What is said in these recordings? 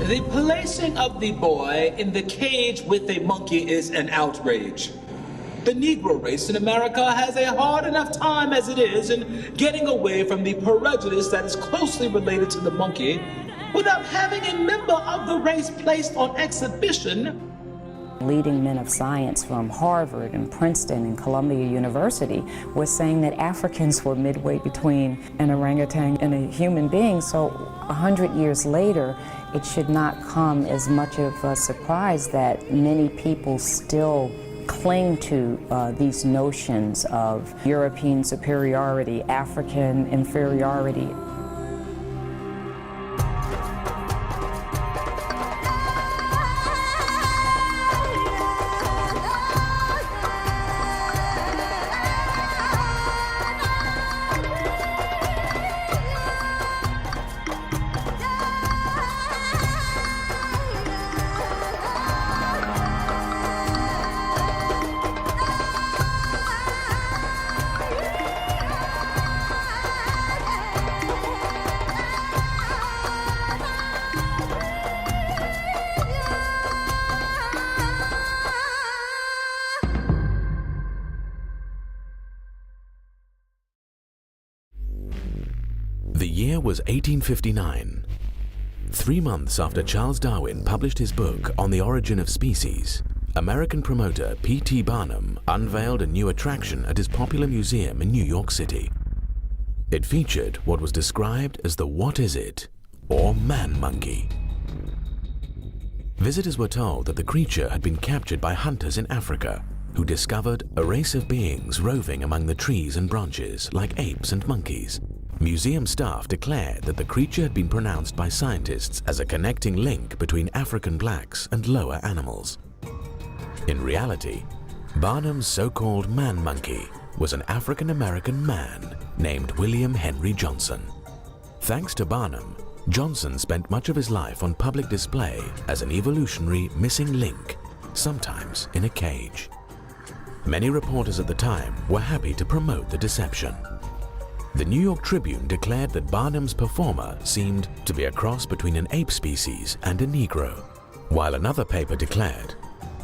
The placing of the boy in the cage with a monkey is an outrage. The Negro race in America has a hard enough time as it is in getting away from the prejudice that is closely related to the monkey without having a member of the race placed on exhibition. Leading men of science from Harvard and Princeton and Columbia University was saying that Africans were midway between an orangutan and a human being. So 100 years later, it should not come as much of a surprise that many people still cling to these notions of European superiority, African inferiority. The year was 1859. 3 months after Charles Darwin published his book On the Origin of Species, American promoter P.T. Barnum unveiled a new attraction at his popular museum in New York City. It featured what was described as the What Is It, or man-monkey. Visitors were told that the creature had been captured by hunters in Africa, who discovered a race of beings roving among the trees and branches like apes and monkeys. Museum staff declared that the creature had been pronounced by scientists as a connecting link between African blacks and lower animals. In reality, Barnum's so-called man-monkey was an African-American man named William Henry Johnson. Thanks to Barnum, Johnson spent much of his life on public display as an evolutionary missing link, sometimes in a cage. Many reporters at the time were happy to promote the deception. The New York Tribune declared that Barnum's performer seemed to be a cross between an ape species and a Negro, while another paper declared,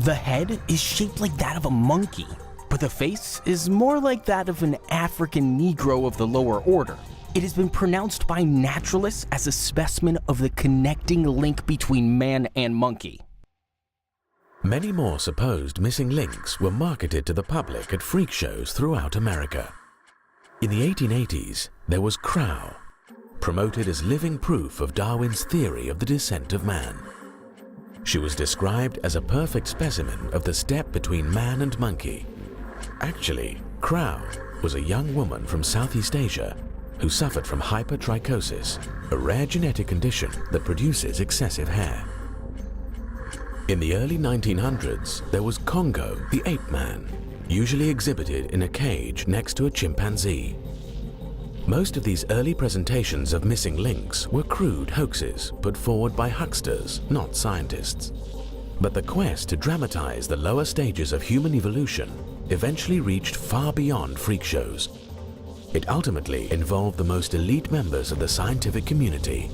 "The head is shaped like that of a monkey, but the face is more like that of an African Negro of the lower order. It has been pronounced by naturalists as a specimen of the connecting link between man and monkey." Many more supposed missing links were marketed to the public at freak shows throughout America. In the 1880s, there was Crow, promoted as living proof of Darwin's theory of the descent of man. She was described as a perfect specimen of the step between man and monkey. Actually, Crow was a young woman from Southeast Asia who suffered from hypertrichosis, a rare genetic condition that produces excessive hair. In the early 1900s, there was Congo, the ape man, usually exhibited in a cage next to a chimpanzee. Most of these early presentations of missing links were crude hoaxes put forward by hucksters, not scientists. But the quest to dramatize the lower stages of human evolution eventually reached far beyond freak shows. It ultimately involved the most elite members of the scientific community,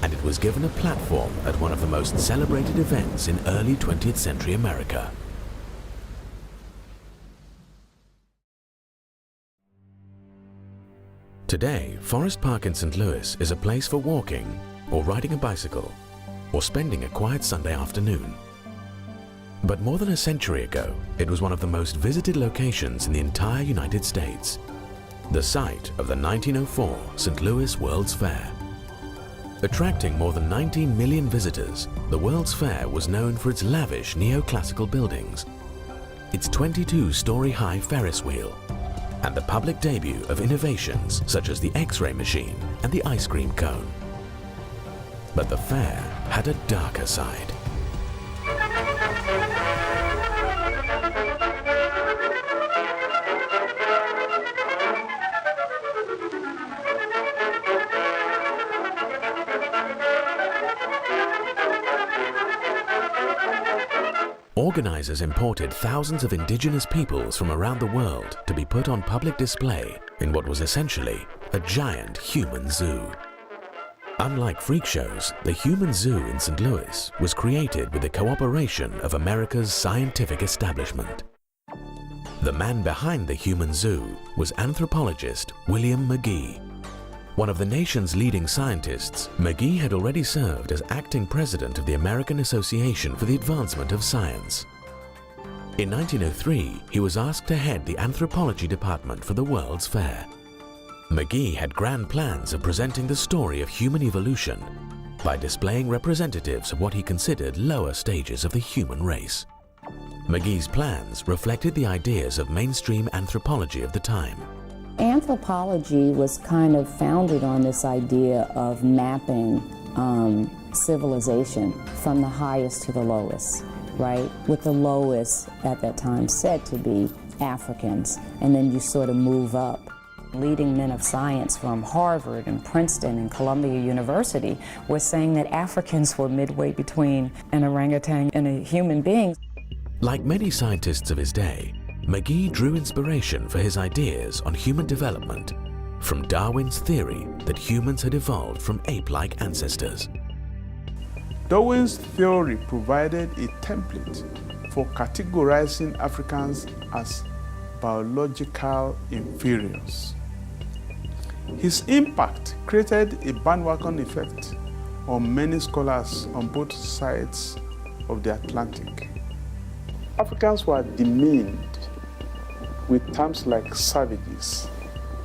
and it was given a platform at one of the most celebrated events in early 20th century America. Today, Forest Park in St. Louis is a place for walking, or riding a bicycle, or spending a quiet Sunday afternoon. But more than a century ago, it was one of the most visited locations in the entire United States, the site of the 1904 St. Louis World's Fair. Attracting more than 19 million visitors, the World's Fair was known for its lavish neoclassical buildings, its 22-story-high Ferris wheel, and the public debut of innovations such as the X-ray machine and the ice cream cone. But the fair had a darker side. Organizers imported thousands of indigenous peoples from around the world to be put on public display in what was essentially a giant human zoo. Unlike freak shows, the Human Zoo in St. Louis was created with the cooperation of America's scientific establishment. The man behind the Human Zoo was anthropologist William McGee. One of the nation's leading scientists, McGee had already served as acting president of the American Association for the Advancement of Science. In 1903, he was asked to head the anthropology department for the World's Fair. McGee had grand plans of presenting the story of human evolution by displaying representatives of what he considered lower stages of the human race. McGee's plans reflected the ideas of mainstream anthropology of the time. Anthropology was kind of founded on this idea of mapping civilization from the highest to the lowest, right? With the lowest at that time said to be Africans, and then you sort of move up. Leading men of science from Harvard and Princeton and Columbia University were saying that Africans were midway between an orangutan and a human being. Like many scientists of his day, McGee drew inspiration for his ideas on human development from Darwin's theory that humans had evolved from ape-like ancestors. Darwin's theory provided a template for categorizing Africans as biological inferiors. His impact created a bandwagon effect on many scholars on both sides of the Atlantic. Africans were demeaned with terms like savages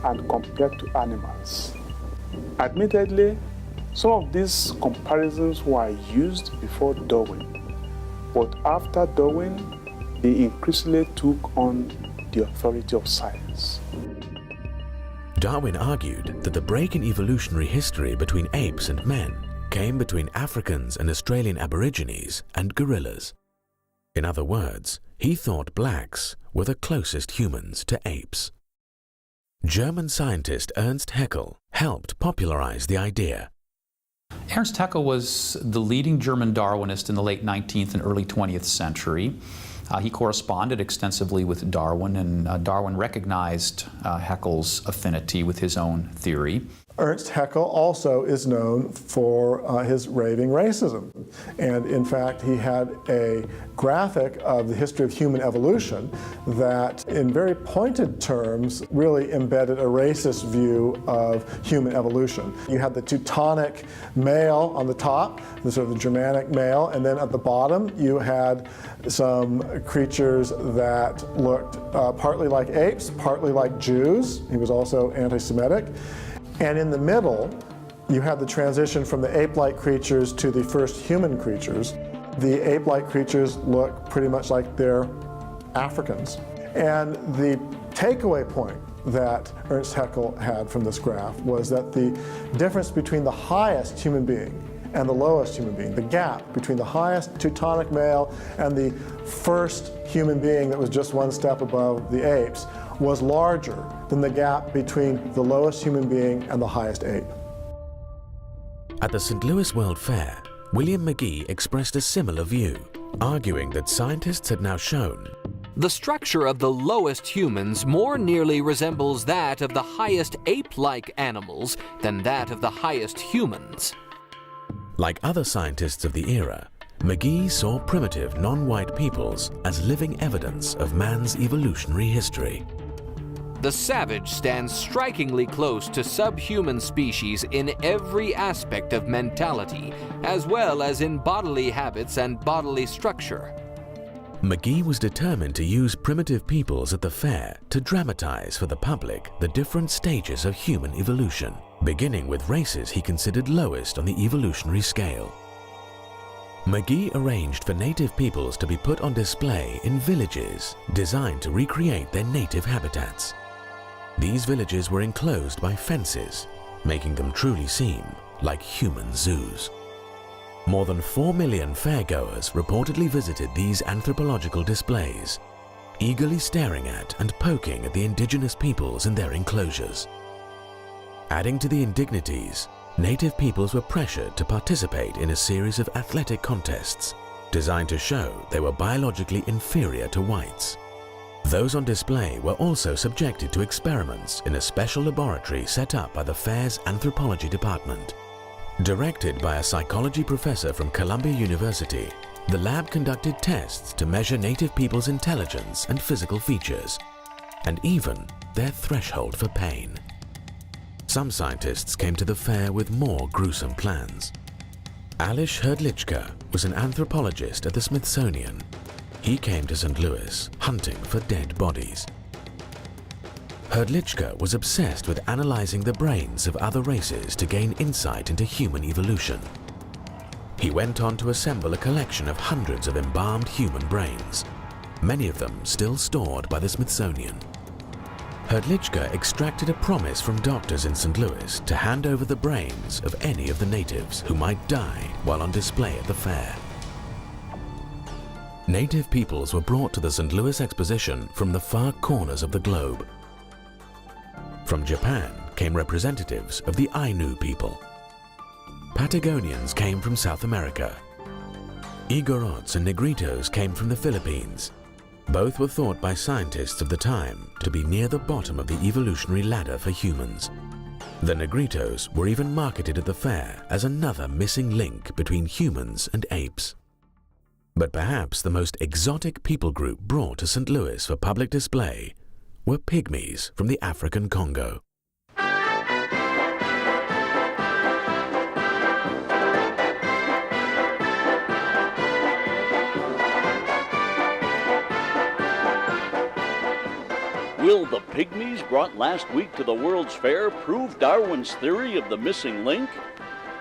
and compared to animals. Admittedly, some of these comparisons were used before Darwin, but after Darwin, they increasingly took on the authority of science. Darwin argued that the break in evolutionary history between apes and men came between Africans and Australian Aborigines and gorillas. In other words, he thought blacks were the closest humans to apes. German scientist Ernst Haeckel helped popularize the idea. Ernst Haeckel was the leading German Darwinist in the late 19th and early 20th century. He corresponded extensively with Darwin, and Darwin recognized Haeckel's affinity with his own theory. Ernst Haeckel also is known for his raving racism. And in fact, he had a graphic of the history of human evolution that, in very pointed terms, really embedded a racist view of human evolution. You had the Teutonic male on the top, the sort of the Germanic male, and then at the bottom you had some creatures that looked partly like apes, partly like Jews. He was also anti-Semitic. And in the middle, you had the transition from the ape-like creatures to the first human creatures. The ape-like creatures look pretty much like they're Africans. And the takeaway point that Ernst Haeckel had from this graph was that the difference between the highest human being and the lowest human being, the gap between the highest Teutonic male and the first human being that was just one step above the apes, was larger than the gap between the lowest human being and the highest ape. At the St. Louis World Fair, William McGee expressed a similar view, arguing that scientists had now shown the structure of the lowest humans more nearly resembles that of the highest ape-like animals than that of the highest humans. Like other scientists of the era, McGee saw primitive non-white peoples as living evidence of man's evolutionary history. The savage stands strikingly close to subhuman species in every aspect of mentality, as well as in bodily habits and bodily structure. McGee was determined to use primitive peoples at the fair to dramatize for the public the different stages of human evolution, beginning with races he considered lowest on the evolutionary scale. McGee arranged for native peoples to be put on display in villages designed to recreate their native habitats. These villages were enclosed by fences, making them truly seem like human zoos. More than 4 million fairgoers reportedly visited these anthropological displays, eagerly staring at and poking at the indigenous peoples in their enclosures. Adding to the indignities, native peoples were pressured to participate in a series of athletic contests designed to show they were biologically inferior to whites. Those on display were also subjected to experiments in a special laboratory set up by the fair's anthropology department. Directed by a psychology professor from Columbia University, the lab conducted tests to measure native people's intelligence and physical features, and even their threshold for pain. Some scientists came to the fair with more gruesome plans. Alois Hrdlicka was an anthropologist at the Smithsonian. He came to St. Louis hunting for dead bodies. Hrdlicka was obsessed with analyzing the brains of other races to gain insight into human evolution. He went on to assemble a collection of hundreds of embalmed human brains, many of them still stored by the Smithsonian. Hrdlicka extracted a promise from doctors in St. Louis to hand over the brains of any of the natives who might die while on display at the fair. Native peoples were brought to the St. Louis Exposition from the far corners of the globe. From Japan came representatives of the Ainu people. Patagonians came from South America. Igorots and Negritos came from the Philippines. Both were thought by scientists of the time to be near the bottom of the evolutionary ladder for humans. The Negritos were even marketed at the fair as another missing link between humans and apes. But perhaps the most exotic people group brought to St. Louis for public display were pygmies from the African Congo. Will the pygmies brought last week to the World's Fair prove Darwin's theory of the missing link?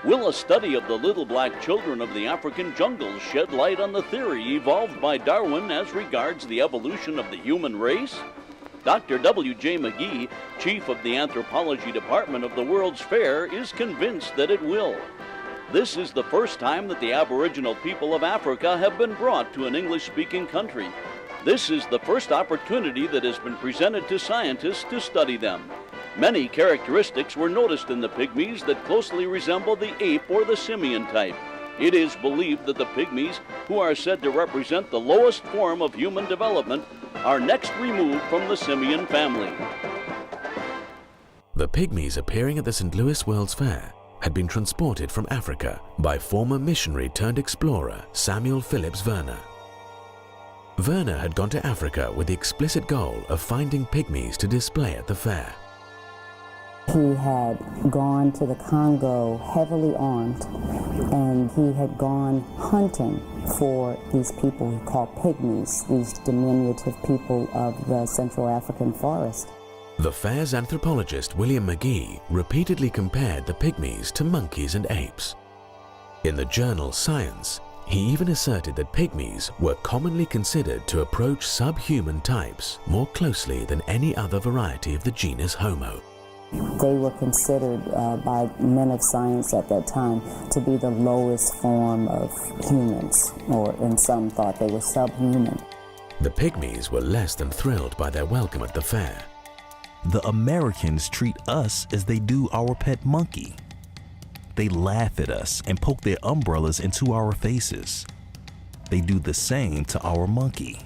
Will a study of the little black children of the African jungles shed light on the theory evolved by Darwin as regards the evolution of the human race? Dr. W.J. McGee, chief of the anthropology department of the World's Fair, is convinced that it will. This is the first time that the Aboriginal people of Africa have been brought to an English-speaking country. This is the first opportunity that has been presented to scientists to study them. Many characteristics were noticed in the pygmies that closely resemble the ape or the simian type. It is believed that the pygmies, who are said to represent the lowest form of human development, are next removed from the simian family. The pygmies appearing at the St. Louis World's Fair had been transported from Africa by former missionary turned explorer Samuel Phillips Werner. Werner had gone to Africa with the explicit goal of finding pygmies to display at the fair. He had gone to the Congo heavily armed, and he had gone hunting for these people he called pygmies, these diminutive people of the Central African forest. The fair's anthropologist William McGee repeatedly compared the pygmies to monkeys and apes. In the journal Science, he even asserted that pygmies were commonly considered to approach subhuman types more closely than any other variety of the genus Homo. They were considered by men of science at that time to be the lowest form of humans, or in some thought they were subhuman. The pygmies were less than thrilled by their welcome at the fair. The Americans treat us as they do our pet monkey. They laugh at us and poke their umbrellas into our faces. They do the same to our monkey.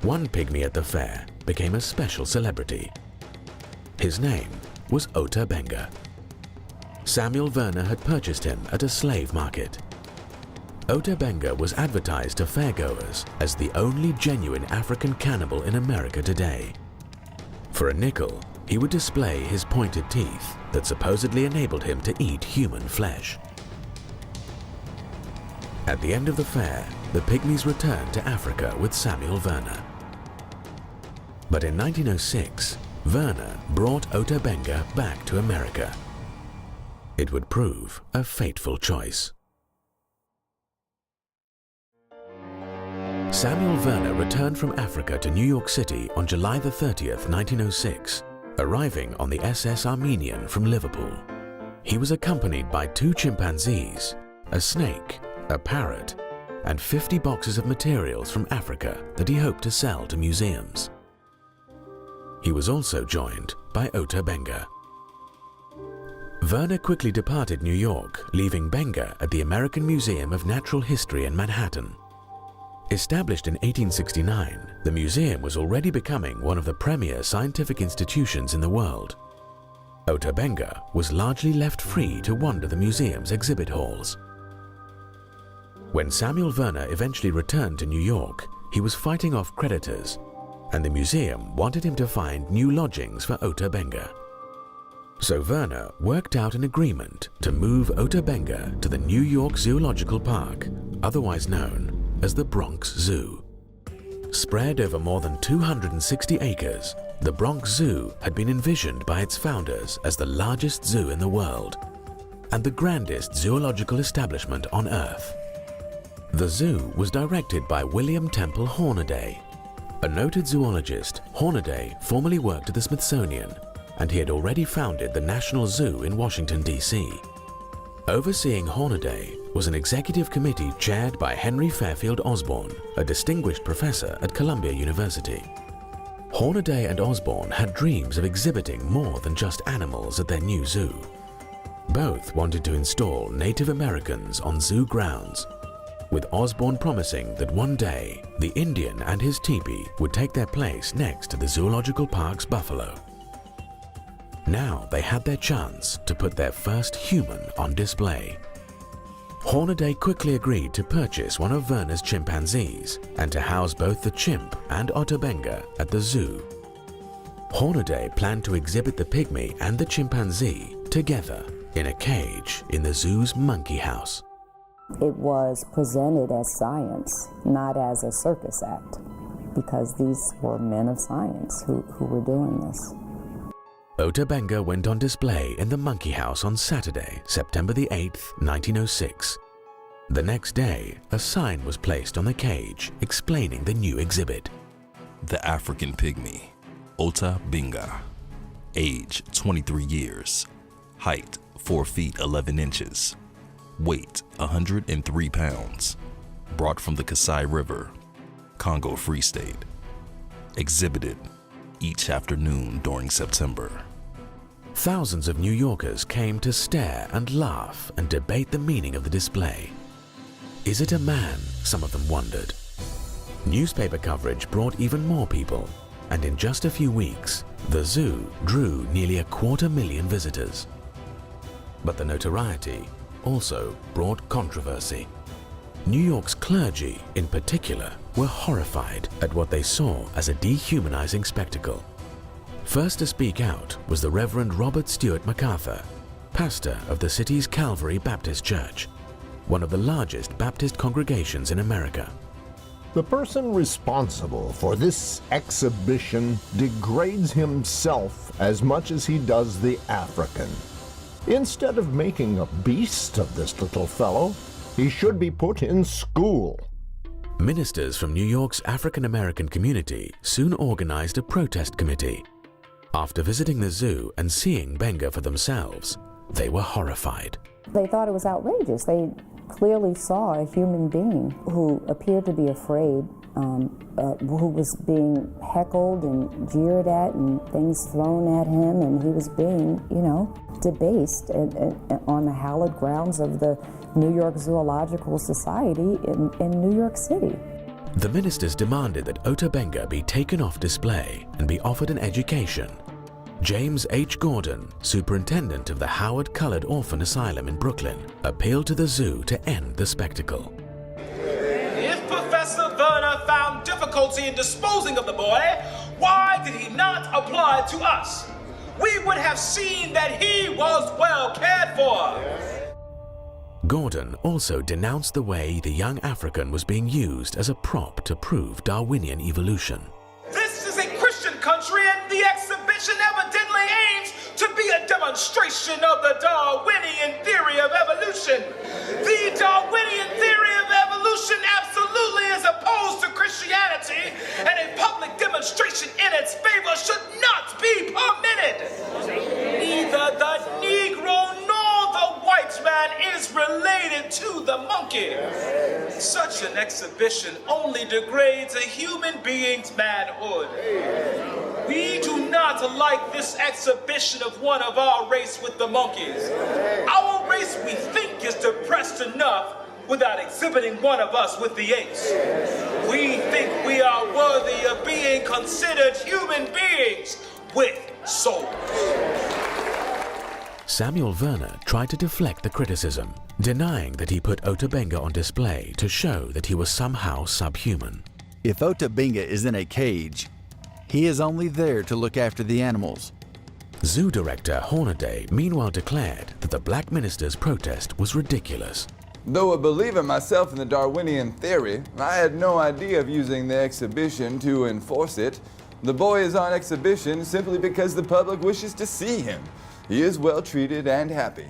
One pygmy at the fair became a special celebrity. His name was Ota Benga. Samuel Werner had purchased him at a slave market. Ota Benga was advertised to fairgoers as the only genuine African cannibal in America today. For a nickel, he would display his pointed teeth that supposedly enabled him to eat human flesh. At the end of the fair, the pygmies returned to Africa with Samuel Werner. But in 1906, Werner brought Ota Benga back to America. It would prove a fateful choice. Samuel Werner returned from Africa to New York City on July the 30th, 1906, arriving on the SS Armenian from Liverpool. He was accompanied by 2 chimpanzees, a snake, a parrot, and 50 boxes of materials from Africa that he hoped to sell to museums. He was also joined by Ota Benga. Werner quickly departed New York, leaving Benga at the American Museum of Natural History in Manhattan. Established in 1869, the museum was already becoming one of the premier scientific institutions in the world. Ota Benga was largely left free to wander the museum's exhibit halls. When Samuel Werner eventually returned to New York, he was fighting off creditors, and the museum wanted him to find new lodgings for Ota Benga. So Werner worked out an agreement to move Ota Benga to the New York Zoological Park, otherwise known as the Bronx Zoo. Spread over more than 260 acres, the Bronx Zoo had been envisioned by its founders as the largest zoo in the world and the grandest zoological establishment on Earth. The zoo was directed by William Temple Hornaday. A noted zoologist, Hornaday formerly worked at the Smithsonian, and he had already founded the National Zoo in Washington, D.C. Overseeing Hornaday was an executive committee chaired by Henry Fairfield Osborn, a distinguished professor at Columbia University. Hornaday and Osborn had dreams of exhibiting more than just animals at their new zoo. Both wanted to install Native Americans on zoo grounds, with Osborn promising that one day the Indian and his teepee would take their place next to the Zoological Park's buffalo. Now they had their chance to put their first human on display. Hornaday quickly agreed to purchase one of Werner's chimpanzees and to house both the chimp and Ota Benga at the zoo. Hornaday planned to exhibit the pygmy and the chimpanzee together in a cage in the zoo's monkey house. It was presented as science, not as a circus act, because these were men of science who were doing this. Ota Benga went on display in the monkey house on Saturday, September the 8th, 1906. The next day, a sign was placed on the cage explaining the new exhibit. The African Pygmy, Ota Benga. Age 23 years. Height 4 feet 11 inches. Weight 103 pounds. Brought from the Kasai River, Congo Free State. Exhibited each afternoon during September. Thousands of New Yorkers came to stare and laugh and debate the meaning of the display. Is it a man? Some of them wondered. Newspaper coverage brought even more people, and in just a few weeks, the zoo drew nearly 250,000 visitors. But the notoriety also brought controversy. New York's clergy, in particular, were horrified at what they saw as a dehumanizing spectacle. First to speak out was the Reverend Robert Stewart MacArthur, pastor of the city's Calvary Baptist Church, one of the largest Baptist congregations in America. The person responsible for this exhibition degrades himself as much as he does the African. Instead of making a beast of this little fellow, he should be put in school. Ministers from New York's African American community soon organized a protest committee. After visiting the zoo and seeing Benga for themselves, they were horrified. They thought it was outrageous. They clearly saw a human being who appeared to be afraid, who was being heckled and jeered at and things thrown at him, and he was being, debased on the hallowed grounds of the New York Zoological Society in New York City. The ministers demanded that Ota Benga be taken off display and be offered an education. James H. Gordon, superintendent of the Howard Colored Orphan Asylum in Brooklyn, appealed to the zoo to end the spectacle. If Professor Werner found difficulty in disposing of the boy, why did he not apply to us? We would have seen that he was well cared for. Gordon also denounced the way the young African was being used as a prop to prove Darwinian evolution. This is a Christian country, and the exhibition evidently aims to be a demonstration of the Darwinian theory of evolution. The Darwinian theory of evolution absolutely is opposed to Christianity, and a public demonstration in its favor should not be permitted. Neither the Negro nor the white man is related to the monkey. Such an exhibition only degrades a human being's manhood. We do not like this exhibition of one of our race with the monkeys. Our race, we think, is depressed enough without exhibiting one of us with the apes. We think we are worthy of being considered human beings with souls. Samuel Werner tried to deflect the criticism, denying that he put Ota Benga on display to show that he was somehow subhuman. If Ota Benga is in a cage, he is only there to look after the animals. Zoo director Hornaday meanwhile declared that the black minister's protest was ridiculous. Though a believer myself in the Darwinian theory, I had no idea of using the exhibition to enforce it. The boy is on exhibition simply because the public wishes to see him. He is well treated and happy.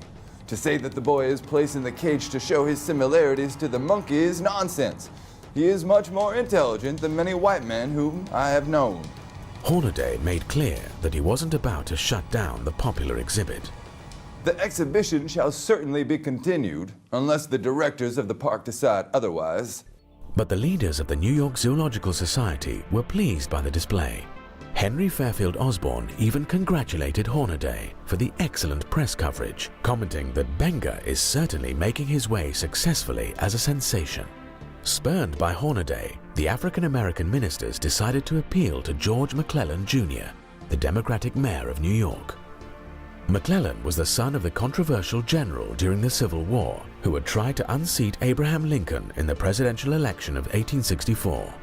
To say that the boy is placed in the cage to show his similarities to the monkey is nonsense. He is much more intelligent than many white men whom I have known. Hornaday made clear that he wasn't about to shut down the popular exhibit. The exhibition shall certainly be continued, unless the directors of the park decide otherwise. But the leaders of the New York Zoological Society were pleased by the display. Henry Fairfield Osborn even congratulated Hornaday for the excellent press coverage, commenting that Benga is certainly making his way successfully as a sensation. Spurned by Hornaday, the African-American ministers decided to appeal to George McClellan Jr., the Democratic mayor of New York. McClellan was the son of the controversial general during the Civil War who had tried to unseat Abraham Lincoln in the presidential election of 1864.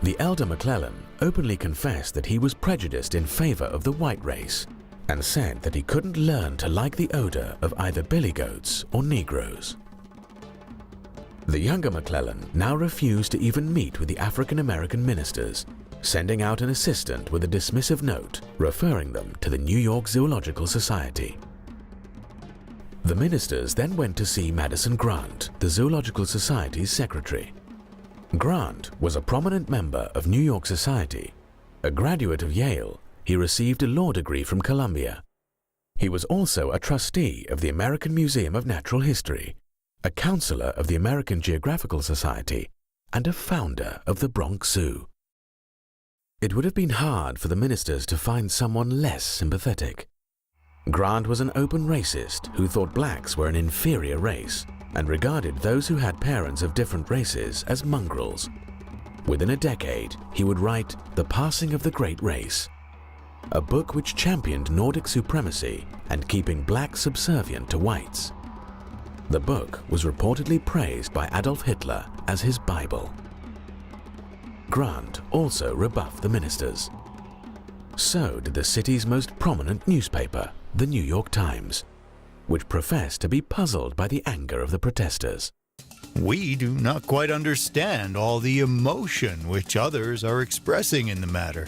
The elder McClellan openly confessed that he was prejudiced in favor of the white race and said that he couldn't learn to like the odor of either billy goats or Negroes. The younger McClellan now refused to even meet with the African-American ministers, sending out an assistant with a dismissive note referring them to the New York Zoological Society. The ministers then went to see Madison Grant, the Zoological Society's secretary. Grant was a prominent member of New York Society. A graduate of Yale, he received a law degree from Columbia. He was also a trustee of the American Museum of Natural History, a counselor of the American Geographical Society, and a founder of the Bronx Zoo. It would have been hard for the ministers to find someone less sympathetic. Grant was an open racist who thought blacks were an inferior race and regarded those who had parents of different races as mongrels. Within a decade, he would write The Passing of the Great Race, a book which championed Nordic supremacy and keeping blacks subservient to whites. The book was reportedly praised by Adolf Hitler as his Bible. Grant also rebuffed the ministers. So did the city's most prominent newspaper, the New York Times, which professed to be puzzled by the anger of the protesters. We do not quite understand all the emotion which others are expressing in the matter.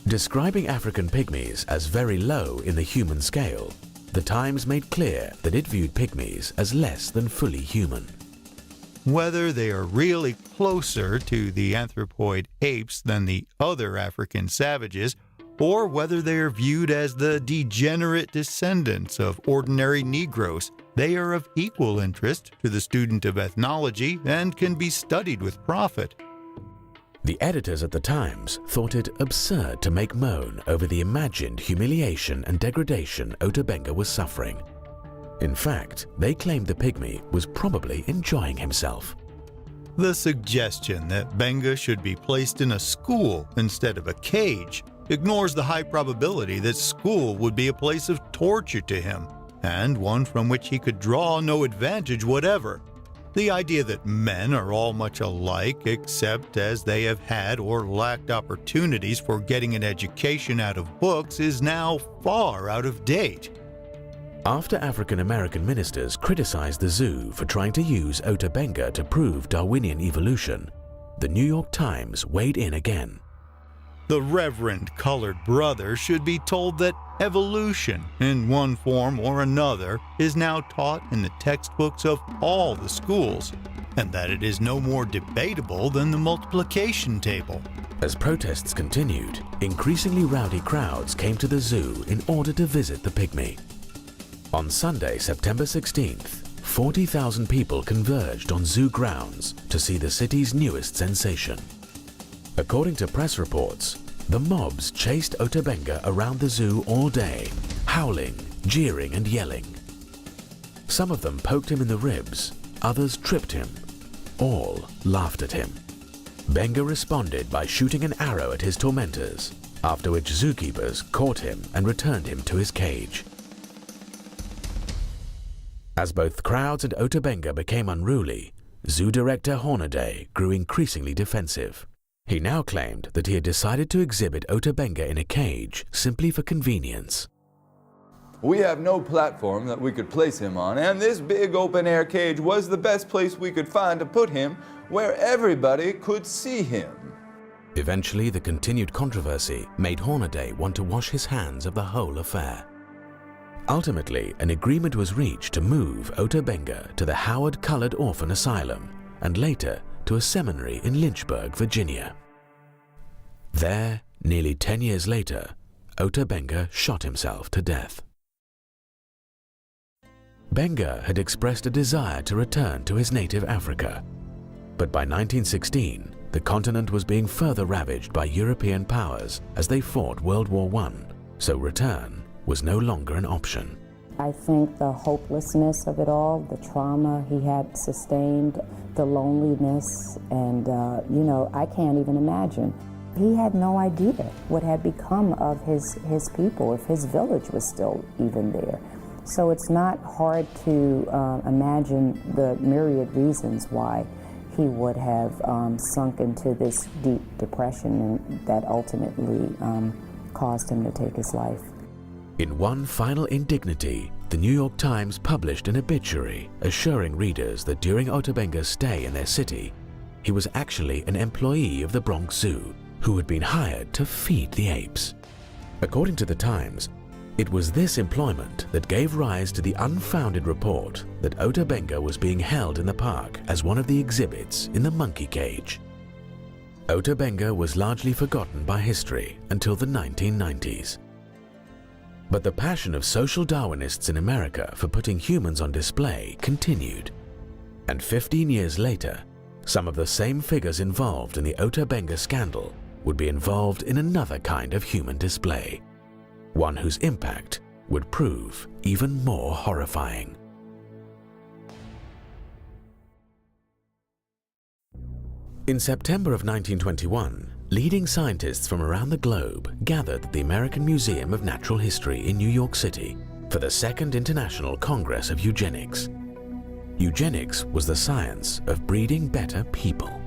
Describing African pygmies as very low in the human scale, the Times made clear that it viewed pygmies as less than fully human. Whether they are really closer to the anthropoid apes than the other African savages, or whether they are viewed as the degenerate descendants of ordinary Negroes, they are of equal interest to the student of ethnology and can be studied with profit. The editors at the Times thought it absurd to make moan over the imagined humiliation and degradation Ota Benga was suffering. In fact, they claimed the pygmy was probably enjoying himself. The suggestion that Benga should be placed in a school instead of a cage ignores the high probability that school would be a place of torture to him, and one from which he could draw no advantage whatever. The idea that men are all much alike except as they have had or lacked opportunities for getting an education out of books is now far out of date. After African-American ministers criticized the zoo for trying to use Ota Benga to prove Darwinian evolution, the New York Times weighed in again. The Reverend Colored Brother should be told that evolution, in one form or another, is now taught in the textbooks of all the schools, and that it is no more debatable than the multiplication table. As protests continued, increasingly rowdy crowds came to the zoo in order to visit the pygmy. On Sunday, September 16th, 40,000 people converged on zoo grounds to see the city's newest sensation. According to press reports, the mobs chased Ota Benga around the zoo all day, howling, jeering and yelling. Some of them poked him in the ribs, others tripped him. All laughed at him. Benga responded by shooting an arrow at his tormentors, after which zookeepers caught him and returned him to his cage. As both crowds and Ota Benga became unruly, zoo director Hornaday grew increasingly defensive. He now claimed that he had decided to exhibit Ota Benga in a cage simply for convenience. We have no platform that we could place him on, and this big open-air cage was the best place we could find to put him where everybody could see him. Eventually, the continued controversy made Hornaday want to wash his hands of the whole affair. Ultimately, an agreement was reached to move Ota Benga to the Howard Colored Orphan Asylum and later to a seminary in Lynchburg, Virginia. There, nearly 10 years later, Ota Benga shot himself to death. Benga had expressed a desire to return to his native Africa, but by 1916, the continent was being further ravaged by European powers as they fought World War I, so return was no longer an option. I think the hopelessness of it all, the trauma he had sustained, the loneliness, and I can't even imagine. He had no idea what had become of his people, if his village was still even there. So it's not hard to imagine the myriad reasons why he would have sunk into this deep depression and that ultimately caused him to take his life. In one final indignity, the New York Times published an obituary assuring readers that during Ota Benga's stay in their city, he was actually an employee of the Bronx Zoo who had been hired to feed the apes. According to the Times, it was this employment that gave rise to the unfounded report that Ota Benga was being held in the park as one of the exhibits in the monkey cage. Ota Benga was largely forgotten by history until the 1990s. But the passion of social Darwinists in America for putting humans on display continued. And 15 years later, some of the same figures involved in the Ota Benga scandal would be involved in another kind of human display, one whose impact would prove even more horrifying. In September of 1921, leading scientists from around the globe gathered at the American Museum of Natural History in New York City for the Second International Congress of Eugenics. Eugenics was the science of breeding better people.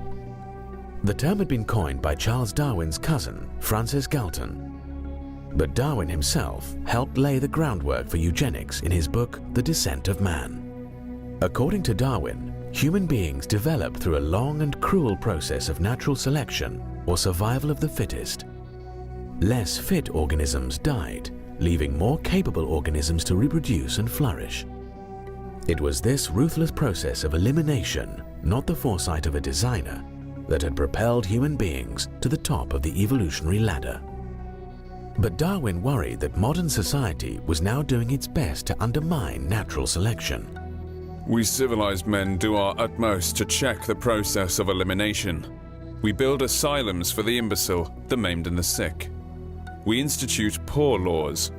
The term had been coined by Charles Darwin's cousin, Francis Galton. But Darwin himself helped lay the groundwork for eugenics in his book, The Descent of Man. According to Darwin, human beings developed through a long and cruel process of natural selection or survival of the fittest. Less fit organisms died, leaving more capable organisms to reproduce and flourish. It was this ruthless process of elimination, not the foresight of a designer, that had propelled human beings to the top of the evolutionary ladder. But Darwin worried that modern society was now doing its best to undermine natural selection. We civilized men do our utmost to check the process of elimination. We build asylums for the imbecile, the maimed and the sick. We institute poor laws,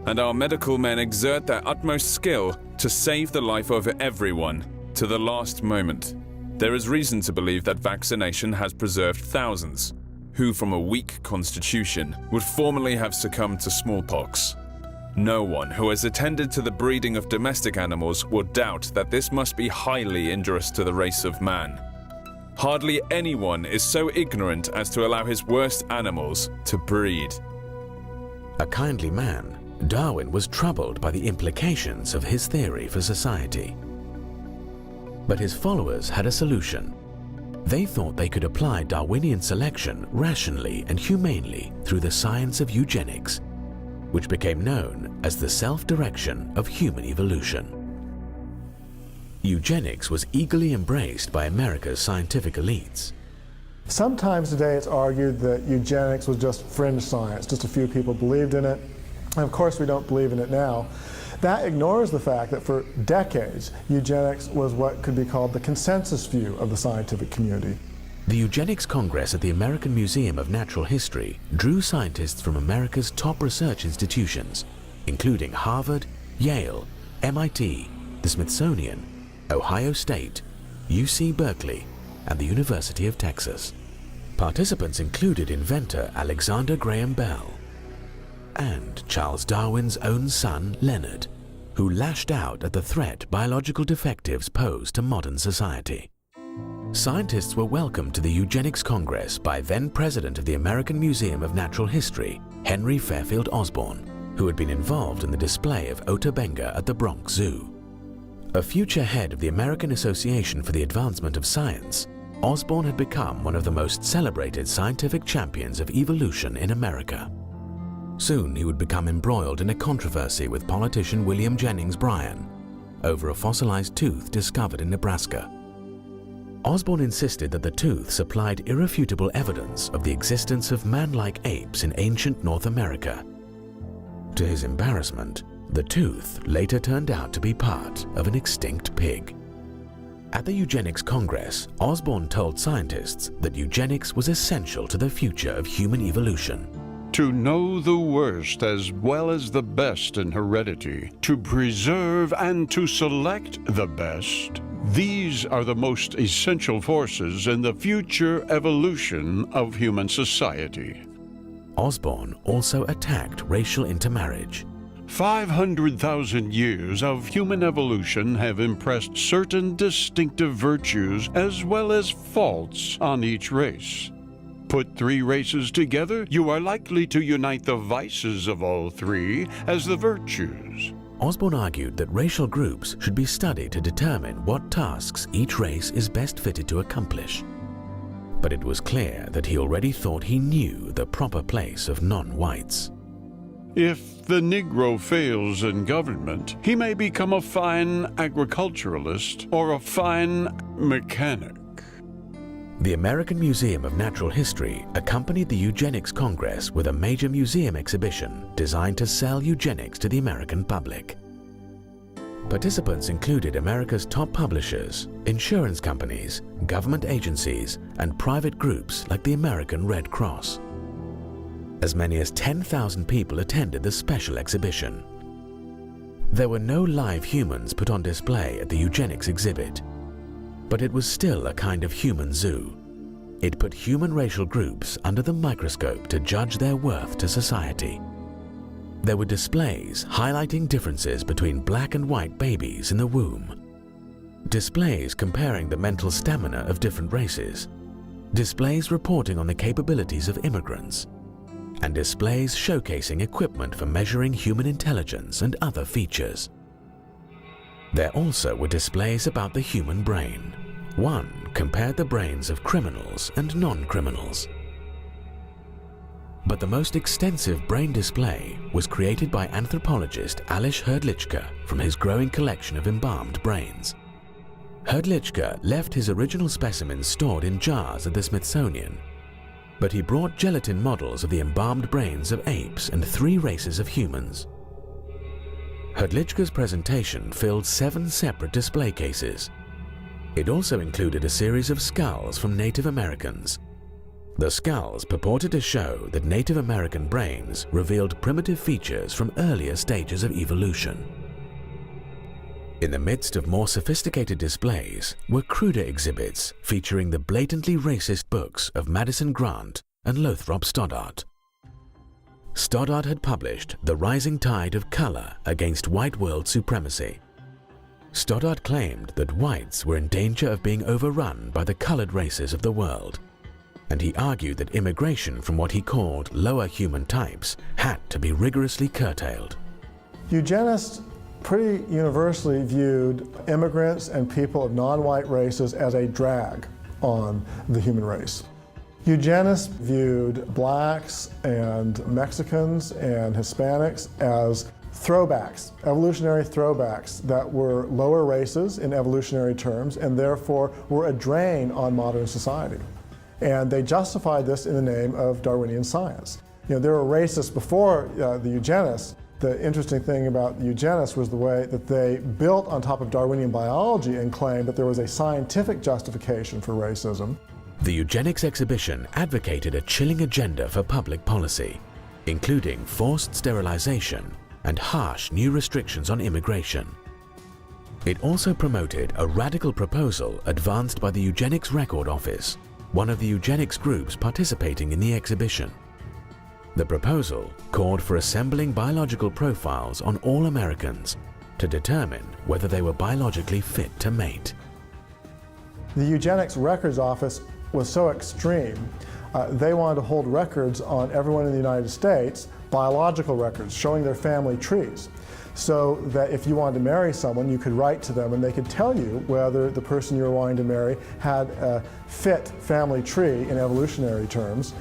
and our medical men exert their utmost skill to save the life of everyone to the last moment. There is reason to believe that vaccination has preserved thousands who, from a weak constitution, would formerly have succumbed to smallpox. No one who has attended to the breeding of domestic animals would doubt that this must be highly injurious to the race of man. Hardly anyone is so ignorant as to allow his worst animals to breed. A kindly man, Darwin was troubled by the implications of his theory for society. But his followers had a solution. They thought they could apply Darwinian selection rationally and humanely through the science of eugenics, which became known as the self-direction of human evolution. Eugenics was eagerly embraced by America's scientific elites. Sometimes today it's argued that eugenics was just fringe science, just a few people believed in it, and of course we don't believe in it now. That ignores the fact that for decades, eugenics was what could be called the consensus view of the scientific community. The Eugenics Congress at the American Museum of Natural History drew scientists from America's top research institutions, including Harvard, Yale, MIT, the Smithsonian, Ohio State, UC Berkeley, and the University of Texas. Participants included inventor Alexander Graham Bell and Charles Darwin's own son, Leonard, who lashed out at the threat biological defectives pose to modern society. Scientists were welcomed to the Eugenics Congress by then-president of the American Museum of Natural History, Henry Fairfield Osborn, who had been involved in the display of Ota Benga at the Bronx Zoo. A future head of the American Association for the Advancement of Science, Osborn had become one of the most celebrated scientific champions of evolution in America. Soon he would become embroiled in a controversy with politician William Jennings Bryan over a fossilized tooth discovered in Nebraska. Osborn insisted that the tooth supplied irrefutable evidence of the existence of man-like apes in ancient North America. To his embarrassment, the tooth later turned out to be part of an extinct pig. At the Eugenics Congress, Osborn told scientists that eugenics was essential to the future of human evolution. To know the worst as well as the best in heredity, to preserve and to select the best, these are the most essential forces in the future evolution of human society. Osborn also attacked racial intermarriage. 500,000 years of human evolution have impressed certain distinctive virtues as well as faults on each race. Put 3 races together, you are likely to unite the vices of all 3 as the virtues. Osborn argued that racial groups should be studied to determine what tasks each race is best fitted to accomplish. But it was clear that he already thought he knew the proper place of non-whites. If the Negro fails in government, he may become a fine agriculturalist or a fine mechanic. The American Museum of Natural History accompanied the Eugenics Congress with a major museum exhibition designed to sell eugenics to the American public. Participants included America's top publishers, insurance companies, government agencies, and private groups like the American Red Cross. As many as 10,000 people attended the special exhibition. There were no live humans put on display at the eugenics exhibit, but it was still a kind of human zoo. It put human racial groups under the microscope to judge their worth to society. There were displays highlighting differences between black and white babies in the womb, displays comparing the mental stamina of different races, displays reporting on the capabilities of immigrants, and displays showcasing equipment for measuring human intelligence and other features. There also were displays about the human brain. One compared the brains of criminals and non-criminals. But the most extensive brain display was created by anthropologist Alois Hrdlicka from his growing collection of embalmed brains. Hrdlicka left his original specimens stored in jars at the Smithsonian, but he brought gelatin models of the embalmed brains of apes and 3 races of humans. Hrdlicka's presentation filled 7 separate display cases. It also included a series of skulls from Native Americans. The skulls purported to show that Native American brains revealed primitive features from earlier stages of evolution. In the midst of more sophisticated displays were cruder exhibits featuring the blatantly racist books of Madison Grant and Lothrop Stoddart. Stoddart had published The Rising Tide of Color Against White World Supremacy. Stoddart claimed that whites were in danger of being overrun by the colored races of the world, and he argued that immigration from what he called lower human types had to be rigorously curtailed. Eugenists pretty universally viewed immigrants and people of non-white races as a drag on the human race. Eugenists viewed blacks and Mexicans and Hispanics as throwbacks, evolutionary throwbacks that were lower races in evolutionary terms and therefore were a drain on modern society. And they justified this in the name of Darwinian science. You know, there were racists before the eugenists. The interesting thing about the eugenists was the way that they built on top of Darwinian biology and claimed that there was a scientific justification for racism. The eugenics exhibition advocated a chilling agenda for public policy, including forced sterilization and harsh new restrictions on immigration. It also promoted a radical proposal advanced by the Eugenics Record Office, one of the eugenics groups participating in the exhibition. The proposal called for assembling biological profiles on all Americans to determine whether they were biologically fit to mate. The Eugenics Records Office was so extreme, they wanted to hold records on everyone in the United States, biological records showing their family trees, so that if you wanted to marry someone, you could write to them and they could tell you whether the person you were wanting to marry had a fit family tree in evolutionary terms,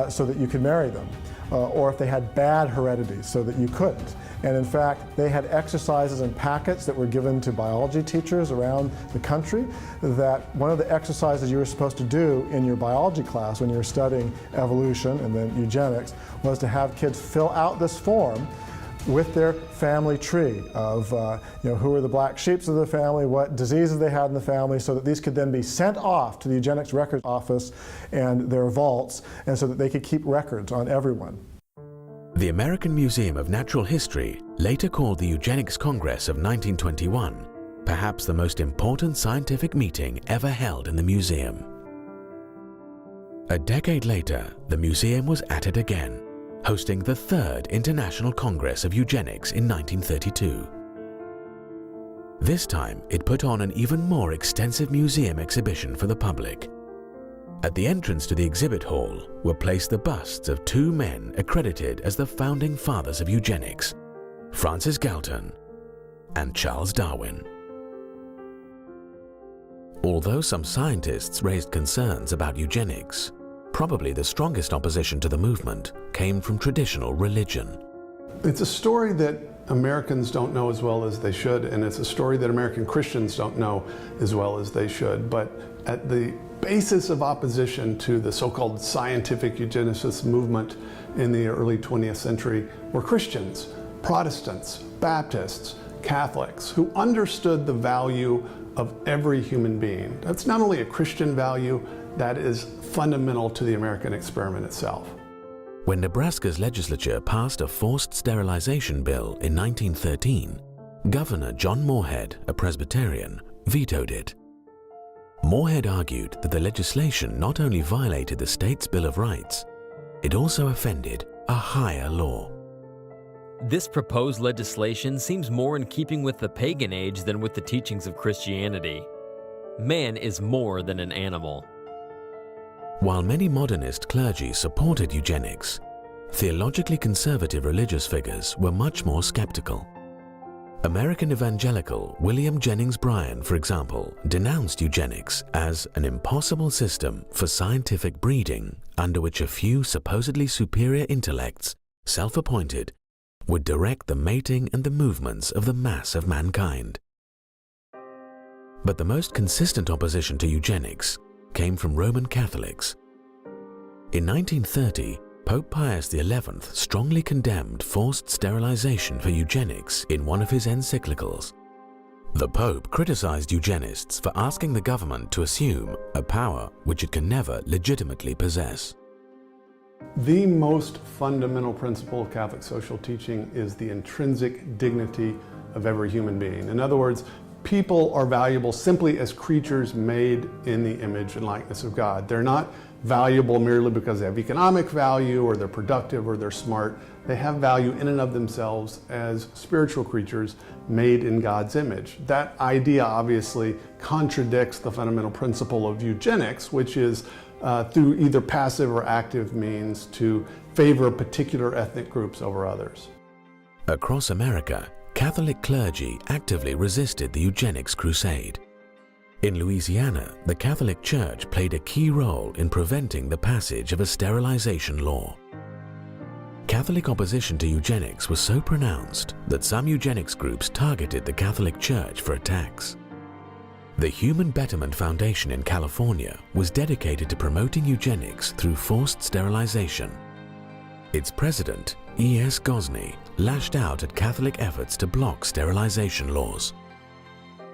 so that you could marry them, or if they had bad heredity so that you couldn't. And in fact, they had exercises and packets that were given to biology teachers around the country, that one of the exercises you were supposed to do in your biology class when you were studying evolution and then eugenics was to have kids fill out this form with their family tree of who were the black sheep of the family, what diseases they had in the family, so that these could then be sent off to the Eugenics Records Office and their vaults, and so that they could keep records on everyone. The American Museum of Natural History, later called the Eugenics Congress of 1921, perhaps the most important scientific meeting ever held in the museum. A decade later, the museum was at it again, hosting the Third International Congress of Eugenics in 1932. This time, it put on an even more extensive museum exhibition for the public. At the entrance to the exhibit hall were placed the busts of two men accredited as the founding fathers of eugenics, Francis Galton and Charles Darwin. Although some scientists raised concerns about eugenics, probably the strongest opposition to the movement came from traditional religion. It's a story that Americans don't know as well as they should, and it's a story that American Christians don't know as well as they should. But at the basis of opposition to the so-called scientific eugenicist movement in the early 20th century were Christians, Protestants, Baptists, Catholics, who understood the value of every human being. That's not only a Christian value, that is fundamental to the American experiment itself. When Nebraska's legislature passed a forced sterilization bill in 1913, Governor John Morehead, a Presbyterian, vetoed it. Morehead argued that the legislation not only violated the state's Bill of Rights, it also offended a higher law. This proposed legislation seems more in keeping with the pagan age than with the teachings of Christianity. Man is more than an animal. While many modernist clergy supported eugenics, theologically conservative religious figures were much more skeptical. American evangelical William Jennings Bryan, for example, denounced eugenics as an impossible system for scientific breeding under which a few supposedly superior intellects, self-appointed, would direct the mating and the movements of the mass of mankind. But the most consistent opposition to eugenics came from Roman Catholics. In 1930, Pope Pius XI strongly condemned forced sterilization for eugenics in one of his encyclicals. The Pope criticized eugenists for asking the government to assume a power which it can never legitimately possess. The most fundamental principle of Catholic social teaching is the intrinsic dignity of every human being. In other words, people are valuable simply as creatures made in the image and likeness of God. They're not valuable merely because they have economic value or they're productive or they're smart. They have value in and of themselves as spiritual creatures made in God's image. That idea obviously contradicts the fundamental principle of eugenics, which is through either passive or active means to favor particular ethnic groups over others. Across America, Catholic clergy actively resisted the eugenics crusade. In Louisiana, the Catholic Church played a key role in preventing the passage of a sterilization law. Catholic opposition to eugenics was so pronounced that some eugenics groups targeted the Catholic Church for attacks. The Human Betterment Foundation in California was dedicated to promoting eugenics through forced sterilization. Its president, E.S. Gosney, lashed out at Catholic efforts to block sterilization laws.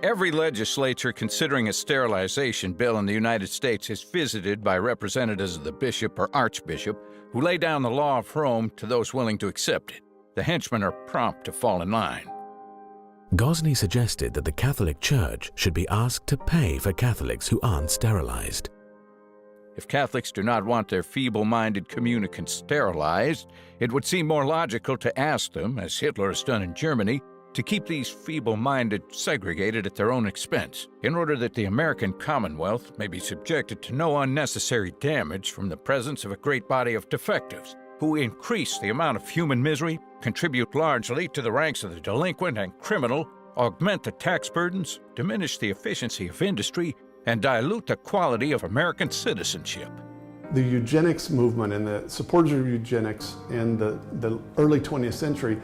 Every legislature considering a sterilization bill in the United States is visited by representatives of the bishop or archbishop who lay down the law of Rome to those willing to accept it. The henchmen are prompt to fall in line. Gosney suggested that the Catholic Church should be asked to pay for Catholics who aren't sterilized. If Catholics do not want their feeble-minded communicants sterilized, it would seem more logical to ask them, as Hitler has done in Germany, to keep these feeble-minded segregated at their own expense, in order that the American Commonwealth may be subjected to no unnecessary damage from the presence of a great body of defectives, who increase the amount of human misery, contribute largely to the ranks of the delinquent and criminal, augment the tax burdens, diminish the efficiency of industry, and dilute the quality of American citizenship. The eugenics movement and the supporters of eugenics in the early 20th century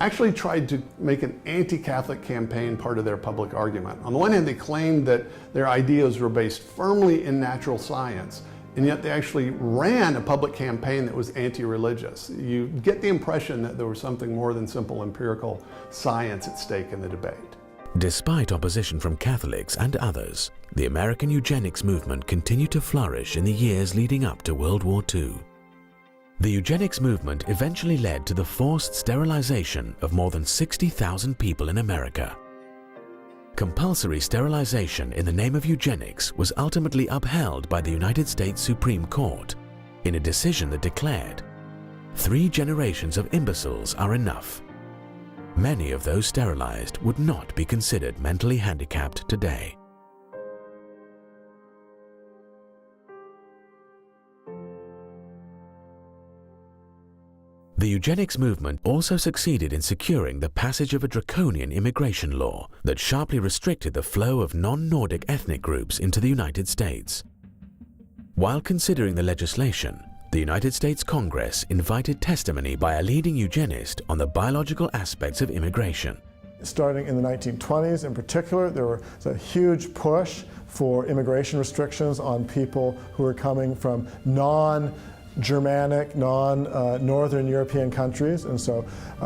actually tried to make an anti-Catholic campaign part of their public argument. On the one hand, they claimed that their ideas were based firmly in natural science, and yet they actually ran a public campaign that was anti-religious. You get the impression that there was something more than simple empirical science at stake in the debate. Despite opposition from Catholics and others, the American eugenics movement continued to flourish in the years leading up to World War II. The eugenics movement eventually led to the forced sterilization of more than 60,000 people in America. Compulsory sterilization in the name of eugenics was ultimately upheld by the United States Supreme Court in a decision that declared, 3 generations of imbeciles are enough. Many of those sterilized would not be considered mentally handicapped today. The eugenics movement also succeeded in securing the passage of a draconian immigration law that sharply restricted the flow of non-Nordic ethnic groups into the United States. While considering the legislation, the United States Congress invited testimony by a leading eugenist on the biological aspects of immigration. Starting in the 1920s in particular, there was a huge push for immigration restrictions on people who were coming from non-Germanic, non-Northern European countries, and so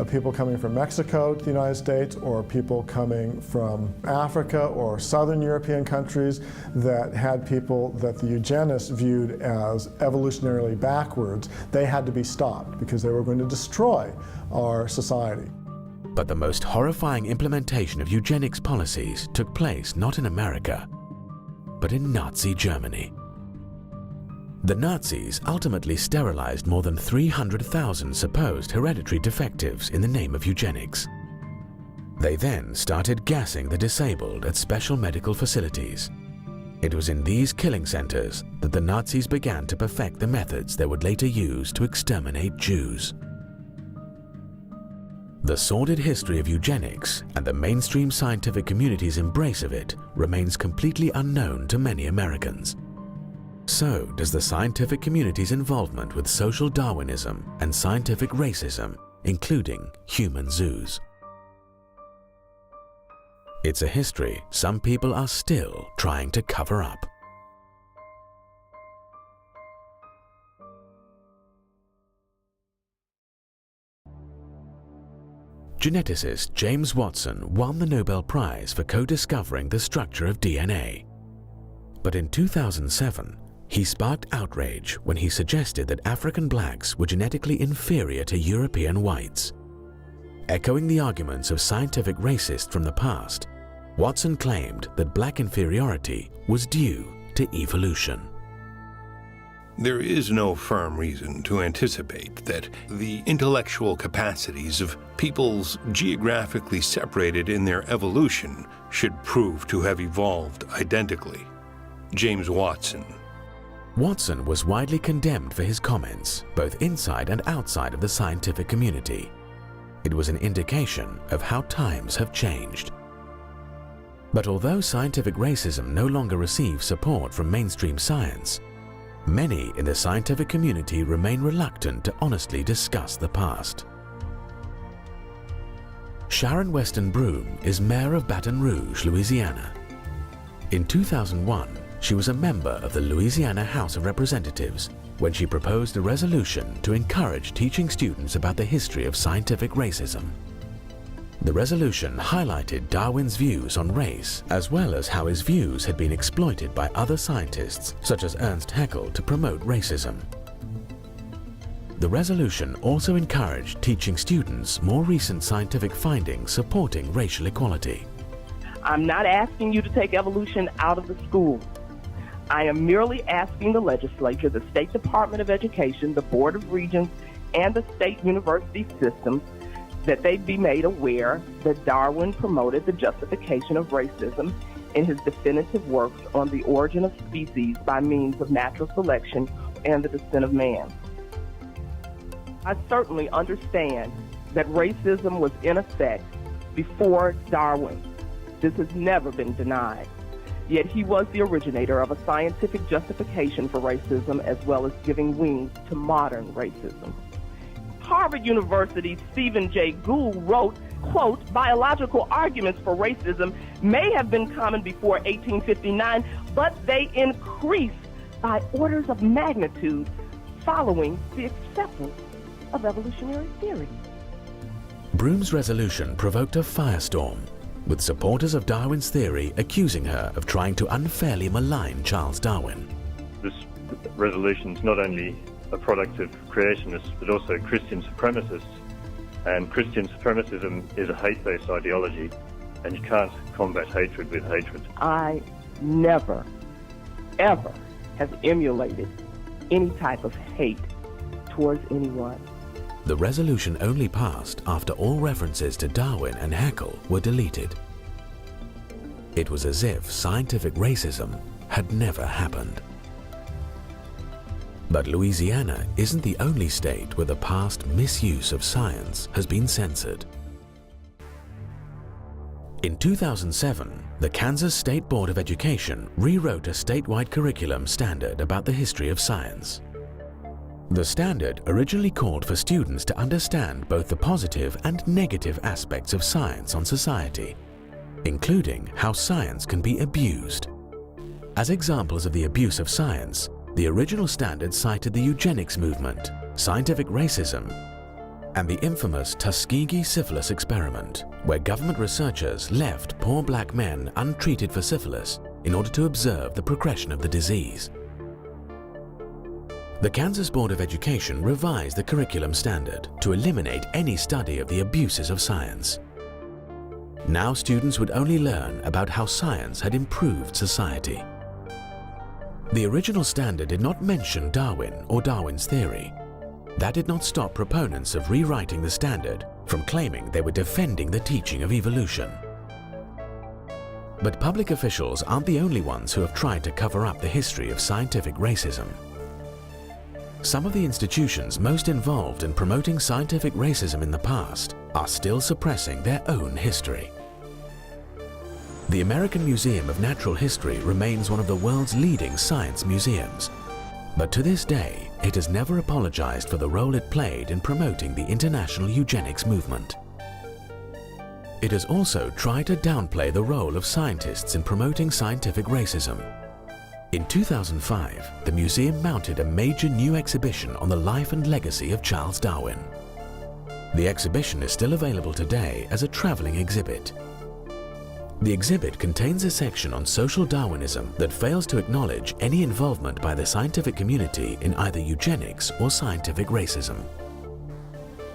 people coming from Mexico to the United States, or people coming from Africa or Southern European countries that had people that the eugenists viewed as evolutionarily backwards, they had to be stopped because they were going to destroy our society. But the most horrifying implementation of eugenics policies took place not in America, but in Nazi Germany. The Nazis ultimately sterilized more than 300,000 supposed hereditary defectives in the name of eugenics. They then started gassing the disabled at special medical facilities. It was in these killing centers that the Nazis began to perfect the methods they would later use to exterminate Jews. The sordid history of eugenics and the mainstream scientific community's embrace of it remains completely unknown to many Americans. So does the scientific community's involvement with social Darwinism and scientific racism, including human zoos. It's a history some people are still trying to cover up. Geneticist James Watson won the Nobel Prize for co-discovering the structure of DNA. But in 2007, he sparked outrage when he suggested that African blacks were genetically inferior to European whites. Echoing the arguments of scientific racists from the past, Watson claimed that black inferiority was due to evolution. There is no firm reason to anticipate that the intellectual capacities of peoples geographically separated in their evolution should prove to have evolved identically. James Watson. Watson was widely condemned for his comments, both inside and outside of the scientific community. It was an indication of how times have changed. But although scientific racism no longer receives support from mainstream science, many in the scientific community remain reluctant to honestly discuss the past. Sharon Weston Broome is mayor of Baton Rouge, Louisiana. In 2001, she was a member of the Louisiana House of Representatives when she proposed a resolution to encourage teaching students about the history of scientific racism. The resolution highlighted Darwin's views on race, as well as how his views had been exploited by other scientists, such as Ernst Haeckel, to promote racism. The resolution also encouraged teaching students more recent scientific findings supporting racial equality. I'm not asking you to take evolution out of the school. I am merely asking the legislature, the State Department of Education, the Board of Regents, and the state university systems that they be made aware that Darwin promoted the justification of racism in his definitive works on the origin of species by means of natural selection and the descent of man. I certainly understand that racism was in effect before Darwin. This has never been denied. Yet he was the originator of a scientific justification for racism as well as giving wings to modern racism. Harvard University's Stephen Jay Gould wrote, quote, "Biological arguments for racism may have been common before 1859, but they increased by orders of magnitude following the acceptance of evolutionary theory." Broom's resolution provoked a firestorm, with supporters of Darwin's theory accusing her of trying to unfairly malign Charles Darwin. This resolution is not only a product of creationists, but also Christian supremacists. And Christian supremacism is a hate-based ideology, and you can't combat hatred with hatred. I never, ever have emulated any type of hate towards anyone. The resolution only passed after all references to Darwin and Haeckel were deleted. It was as if scientific racism had never happened. But Louisiana isn't the only state where the past misuse of science has been censored. In 2007, the Kansas State Board of Education rewrote a statewide curriculum standard about the history of science. The standard originally called for students to understand both the positive and negative aspects of science on society, including how science can be abused. As examples of the abuse of science, the original standard cited the eugenics movement, scientific racism, and the infamous Tuskegee syphilis experiment, where government researchers left poor black men untreated for syphilis in order to observe the progression of the disease. The Kansas Board of Education revised the curriculum standard to eliminate any study of the abuses of science. Now students would only learn about how science had improved society. The original standard did not mention Darwin or Darwin's theory. That did not stop proponents of rewriting the standard from claiming they were defending the teaching of evolution. But public officials aren't the only ones who have tried to cover up the history of scientific racism. Some of the institutions most involved in promoting scientific racism in the past are still suppressing their own history. The American Museum of Natural History remains one of the world's leading science museums, but to this day, it has never apologized for the role it played in promoting the international eugenics movement. It has also tried to downplay the role of scientists in promoting scientific racism. In 2005, the museum mounted a major new exhibition on the life and legacy of Charles Darwin. The exhibition is still available today as a traveling exhibit. The exhibit contains a section on social Darwinism that fails to acknowledge any involvement by the scientific community in either eugenics or scientific racism.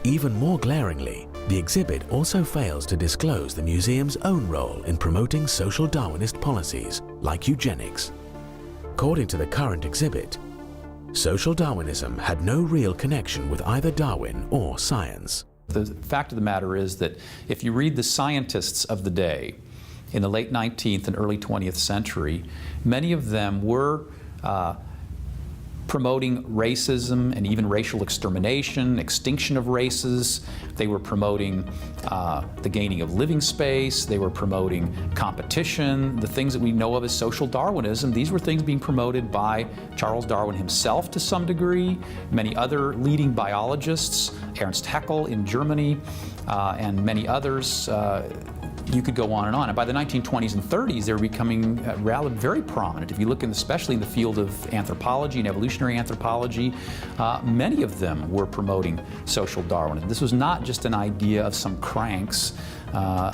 Even more glaringly, the exhibit also fails to disclose the museum's own role in promoting social Darwinist policies like eugenics. According to the current exhibit, social Darwinism had no real connection with either Darwin or science. The fact of the matter is that if you read the scientists of the day in the late 19th and early 20th century, many of them were promoting racism and even racial extermination, extinction of races. They were promoting the gaining of living space. They were promoting competition, the things that we know of as social Darwinism. These were things being promoted by Charles Darwin himself to some degree, many other leading biologists, Ernst Haeckel in Germany, and many others. You could go on. And by the 1920s and 30s, they were becoming very prominent. If you look especially in the field of anthropology and evolutionary anthropology, many of them were promoting social Darwinism. This was not just an idea of some cranks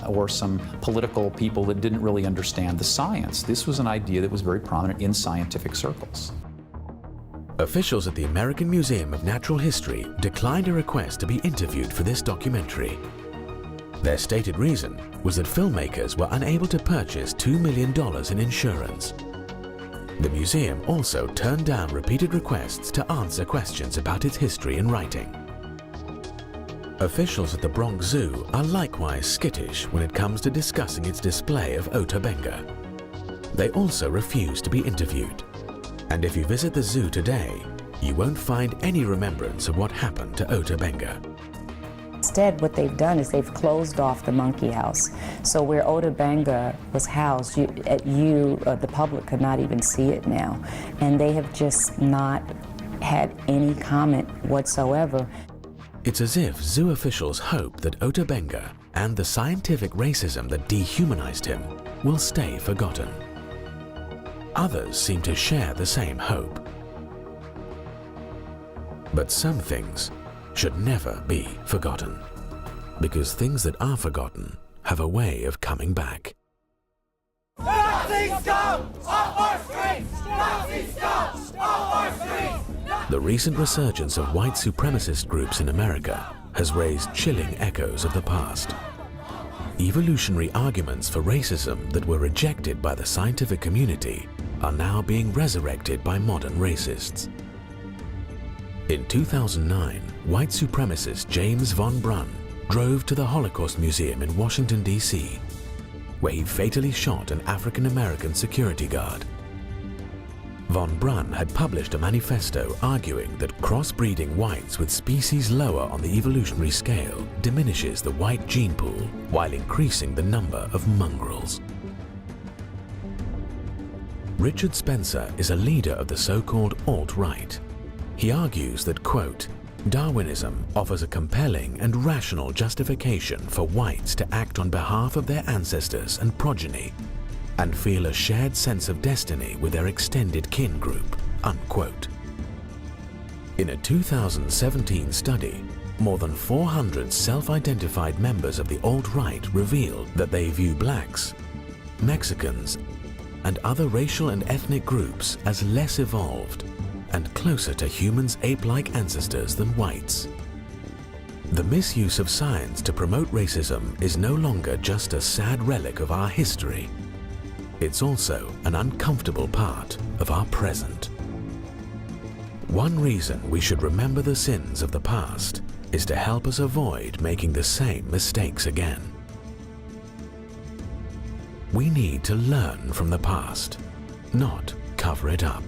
or some political people that didn't really understand the science. This was an idea that was very prominent in scientific circles. Officials at the American Museum of Natural History declined a request to be interviewed for this documentary. Their stated reason was that filmmakers were unable to purchase $2 million in insurance. The museum also turned down repeated requests to answer questions about its history and writing. Officials at the Bronx Zoo are likewise skittish when it comes to discussing its display of Ota Benga. They also refuse to be interviewed. And if you visit the zoo today, you won't find any remembrance of what happened to Ota Benga. Instead, what they've done is they've closed off the monkey house. So where Ota Benga was housed, the public could not even see it now. And they have just not had any comment whatsoever. It's as if zoo officials hope that Ota Benga and the scientific racism that dehumanized him will stay forgotten. Others seem to share the same hope. But some things should never be forgotten, because things that are forgotten have a way of coming back. The recent resurgence of white supremacist groups in America has raised chilling echoes of the past. Evolutionary arguments for racism that were rejected by the scientific community are now being resurrected by modern racists. In 2009, white supremacist James Von Brunn drove to the Holocaust Museum in Washington, D.C., where he fatally shot an African-American security guard. Von Brunn had published a manifesto arguing that crossbreeding whites with species lower on the evolutionary scale diminishes the white gene pool while increasing the number of mongrels. Richard Spencer is a leader of the so-called alt-right. He argues that, quote, Darwinism offers a compelling and rational justification for whites to act on behalf of their ancestors and progeny and feel a shared sense of destiny with their extended kin group, unquote. In a 2017 study, more than 400 self-identified members of the alt-right revealed that they view blacks, Mexicans, and other racial and ethnic groups as less evolved and closer to humans' ape-like ancestors than whites. The misuse of science to promote racism is no longer just a sad relic of our history. It's also an uncomfortable part of our present. One reason we should remember the sins of the past is to help us avoid making the same mistakes again. We need to learn from the past, not cover it up.